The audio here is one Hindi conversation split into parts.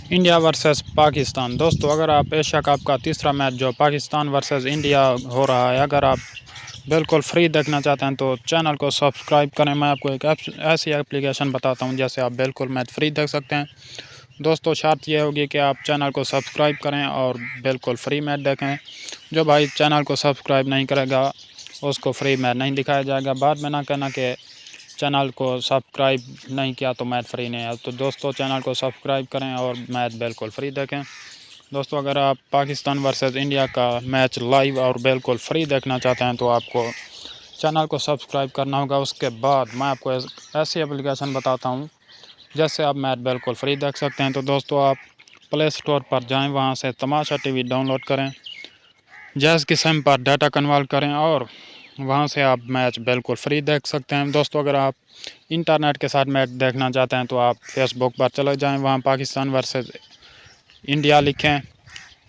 India versus Pakistan. दोस्तों, अगर आप एशिया कप का तीसरा मैच जो पाकिस्तान वर्सेस इंडिया हो रहा है, अगर आप बिल्कुल फ्री देखना चाहते हैं तो चैनल को सब्सक्राइब करें। मैं आपको एक ऐसी एप्लीकेशन बताता हूं जैसे आप बिल्कुल मैच फ्री देख सकते हैं। दोस्तों, शर्त यह होगी कि आप चैनल को सब्सक्राइब करें और बिल्कुल फ्री मैच देखें। जो भाई चैनल को सब्सक्राइब नहीं करेगा उसको फ्री मैच नहीं दिखाया जाएगा। बाद में ना कहना कि चैनल को सब्सक्राइब नहीं किया तो मैच फ्री नहीं है। तो दोस्तों, चैनल को सब्सक्राइब करें और मैच बिल्कुल फ्री देखें। दोस्तों, अगर आप पाकिस्तान वर्सेस इंडिया का मैच लाइव और बिल्कुल फ्री देखना चाहते हैं तो आपको चैनल को सब्सक्राइब करना होगा। उसके बाद मैं आपको ऐसी एप्लीकेशन बताता हूं जैसे आप मैच बिल्कुल फ्री देख सकते हैं। तो दोस्तों, आप प्ले स्टोर पर जाएं, वहां से तमाशा टीवी डाउनलोड करें, जैज़ की सिम पर डाटा कन्वर्ट करें और वहां से आप मैच बिल्कुल फ्री देख सकते हैं। दोस्तों, अगर आप इंटरनेट के साथ मैच देखना चाहते हैं तो आप फेसबुक पर चले जाएं, वहां पाकिस्तान वर्सेस इंडिया लिखें,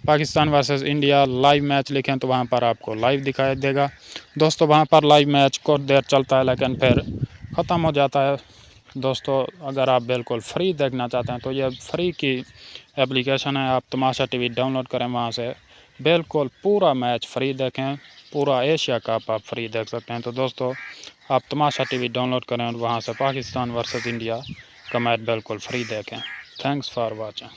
Pakistan versus India live match लिखें तो वहां पर आपको लाइव दिखाई देगा। दोस्तों, वहां पर लाइव मैच कुछ देर चलता है लेकिन फिर ख़त्म हो जाता है। दोस्तों, अगर आप बिल्कुल फ्री देखना चाहते हैं तो ये फ्री की एप्लीकेशन है। आप तमाशा टीवी डाउनलोड करें, वहाँ से बिल्कुल पूरा मैच फ्री देखें। पूरा एशिया कप आप फ्री देख सकते हैं। तो दोस्तों, आप तमाशा टीवी डाउनलोड करें और वहाँ से पाकिस्तान वर्सेस इंडिया का मैच बिल्कुल फ्री देखें। Thanks for watching.